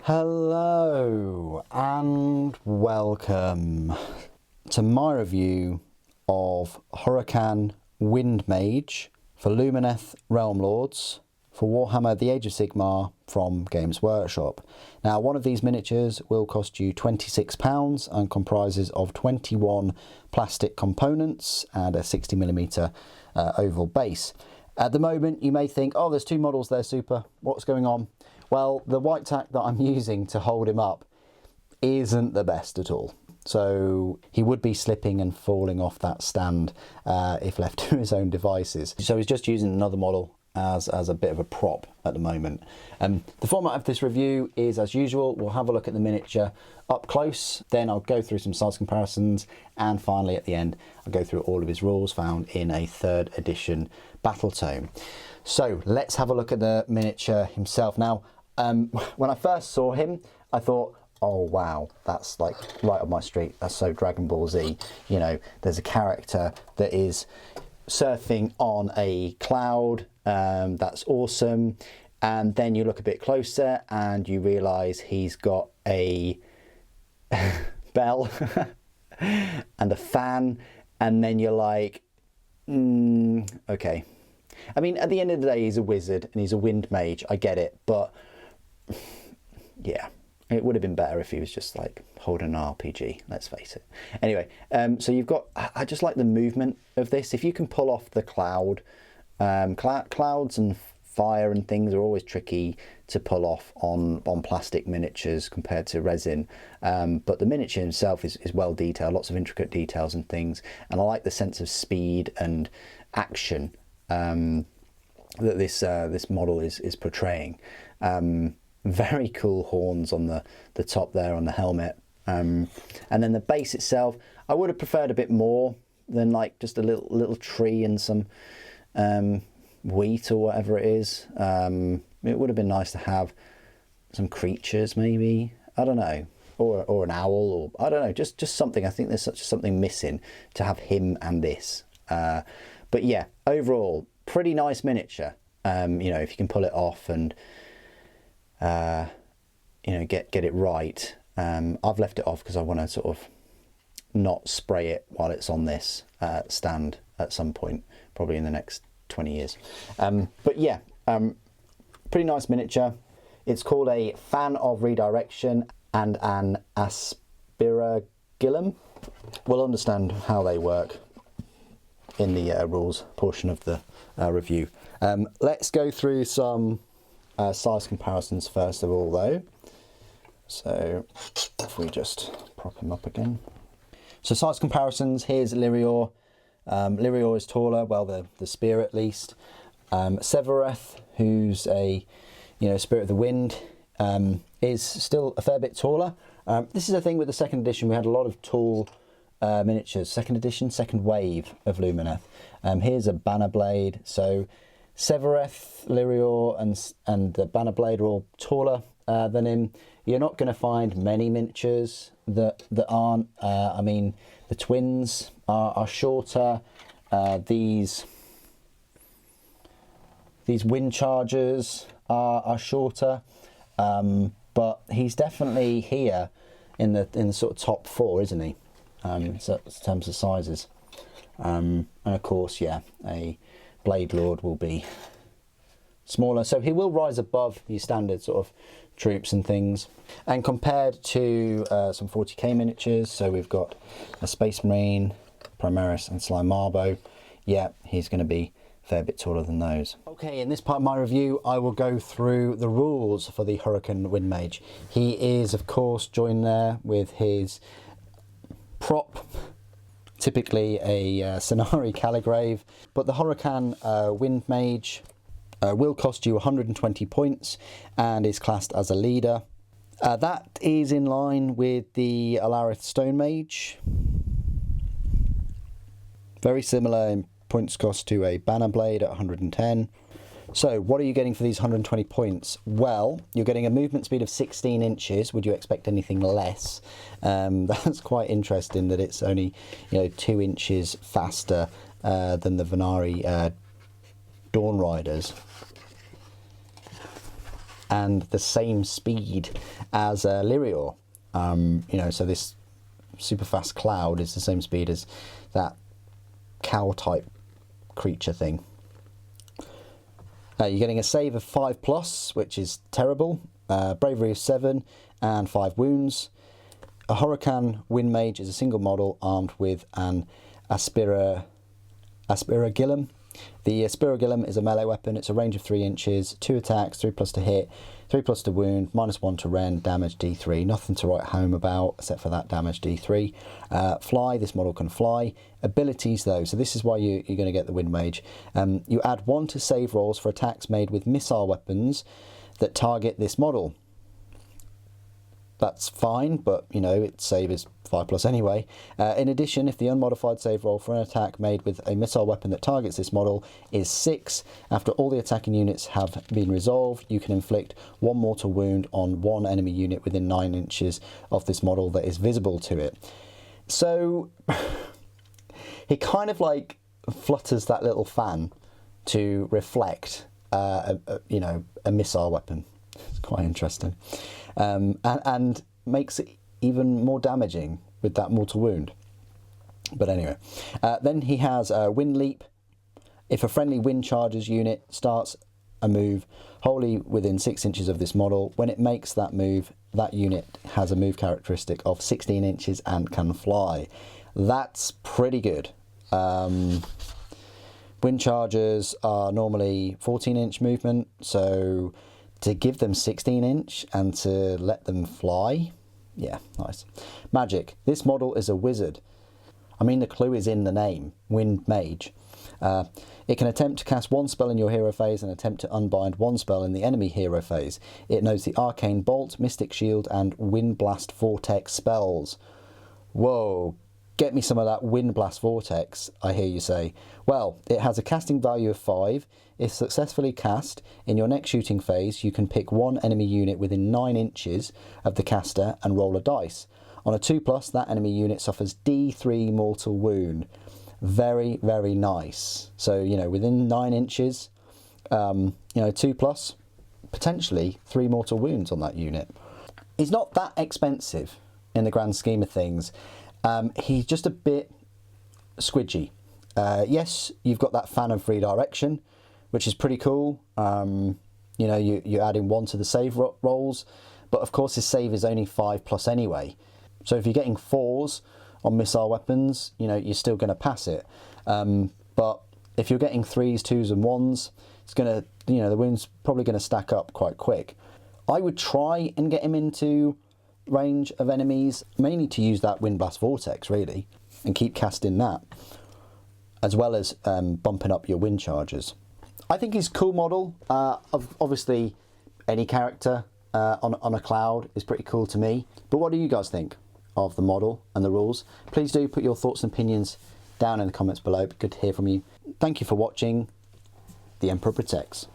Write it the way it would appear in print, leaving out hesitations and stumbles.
Hello and welcome to my review of Hurakan Windmage for Lumineth Realm-Lords for Warhammer the Age of Sigmar from Games Workshop. Now, one of these miniatures will cost you £26 and comprises of 21 plastic components and a 60mm oval base. At the moment you may think, oh, there's two models there, super, what's going on? Well, the white tack that I'm using to hold him up isn't the best at all. So he would be slipping and falling off that stand if left to his own devices. So he's just using another model as a bit of a prop at the moment. The format of this review is as usual. We'll have a look at the miniature up close, then I'll go through some size comparisons, and finally at the end I'll go through all of his rules found in a 3rd edition battle tome. So let's have a look at the miniature himself. Now, when I first saw him, I thought, oh wow, that's like right up my street. That's so Dragon Ball Z. You know, there's a character that is surfing on a cloud. That's awesome. And then you look a bit closer and you realise he's got a bell and a fan, and then you're like, okay. I mean, at the end of the day, he's a wizard and he's a wind mage. I get it, but yeah, it would have been better if he was just like holding an RPG, let's face it. Anyway, so you've got, I just like the movement of this. If you can pull off the cloud, clouds and fire and things are always tricky to pull off on plastic miniatures compared to resin, but the miniature himself is well detailed, lots of intricate details and things, and I like the sense of speed and action that this model is portraying. Very cool horns on the top there on the helmet, and then the base itself I would have preferred a bit more than like just a little tree and some wheat or whatever it is. It would have been nice to have some creatures, maybe, I don't know, or an owl, or I don't know, just something. I think there's something missing to have him and this, but yeah, overall pretty nice miniature. You know, if you can pull it off and you know, get it right. I've left it off because I want to sort of not spray it while it's on this stand at some point, probably in the next 20 years. But yeah, pretty nice miniature. It's called a Fan of Redirection and an Aspiragillum. We'll understand how they work in the rules portion of the review. Let's go through some size comparisons first of all though. So if we just prop him up again. So size comparisons, here's Lyrior. Lyrior is taller, well the spear at least. Severeth, who's a spirit of the wind, is still a fair bit taller. This is the thing with the 2nd edition, we had a lot of tall miniatures. 2nd edition, 2nd wave of Lumineth. Here's a banner blade. So Severeth, Lyrior and the banner blade are all taller than him. You're not going to find many miniatures that aren't. I mean, the twins are shorter. These wind chargers are shorter, but he's definitely here in the sort of top 4, isn't he? So in terms of sizes, and of course, yeah, a Blade Lord will be smaller, so he will rise above your standard sort of troops and things. And compared to some 40k miniatures, so we've got a Space Marine, Primaris and Slime Marbo, yeah, he's going to be a fair bit taller than those. Okay, in this part of my review I will go through the rules for the Hurakan Windmage. He is of course joined there with his prop, typically a Cenari Caligrave, but the Hurakan Windmage will cost you 120 points and is classed as a leader. That is in line with the Alarith Stone Mage. Very similar in points cost to a Banner Blade at 110. So what are you getting for these 120 points? Well, you're getting a movement speed of 16 inches. Would you expect anything less? That's quite interesting that it's only 2 inches faster than the Venari Dawn Riders. and the same speed as Lyrior. You know, so this super fast cloud is the same speed as that cow type creature thing. You're getting a save of 5+, which is terrible. Bravery of 7 and 5 wounds. A Hurakan Windmage is a single model armed with an Aspiragillum. The Aspiragillum is a melee weapon. It's a range of 3 inches, 2 attacks, 3+ to hit, 3+ to wound, -1 to rend, damage D3. Nothing to write home about except for that damage D3. Fly, this model can fly. Abilities though, so this is why you're going to get the Windmage. You add 1 to save rolls for attacks made with missile weapons that target this model. That's fine, but you know, its save is 5+ anyway. In addition, if the unmodified save roll for an attack made with a missile weapon that targets this model is 6, after all the attacking units have been resolved, you can inflict 1 mortal wound on 1 enemy unit within 9 inches of this model that is visible to it. So it kind of like flutters that little fan to reflect, you know, a missile weapon. It's quite interesting. And makes it even more damaging with that mortal wound. But anyway, then he has a Wind Leap. If a friendly Wind Chargers unit starts a move wholly within 6 inches of this model, when it makes that move, that unit has a move characteristic of 16 inches and can fly. That's pretty good. Wind Chargers are normally 14-inch movement, so to give them 16-inch and to let them fly, yeah, nice. Magic. This model is a wizard. I mean, the clue is in the name, Windmage. It can attempt to cast 1 spell in your hero phase and attempt to unbind 1 spell in the enemy hero phase. It knows the Arcane Bolt, Mystic Shield, and Wind Blast Vortex spells. Whoa, get me some of that Wind Blast Vortex, I hear you say. Well, it has a casting value of 5. If successfully cast, in your next shooting phase, you can pick 1 enemy unit within 9 inches of the caster and roll a dice. On a 2+, that enemy unit suffers D3 mortal wound. Very, very nice. So, you know, within 9 inches, you know, 2+, potentially 3 mortal wounds on that unit. He's not that expensive in the grand scheme of things. He's just a bit squidgy. Yes, you've got that fan of redirection, which is pretty cool. You know, you're adding 1 to the save rolls, but of course his save is only 5+ anyway. So if you're getting 4s on missile weapons, you know, you're still going to pass it. But if you're getting 3s, 2s and 1s, it's going to, you know, the wound's probably going to stack up quite quick. I would try and get him into range of enemies, mainly to use that Wind Blast Vortex really, and keep casting that, as well as bumping up your Wind Chargers. I think he's a cool model. Obviously, any character on a cloud is pretty cool to me. But what do you guys think of the model and the rules? Please do put your thoughts and opinions down in the comments below. Good to hear from you. Thank you for watching. The Emperor Protects.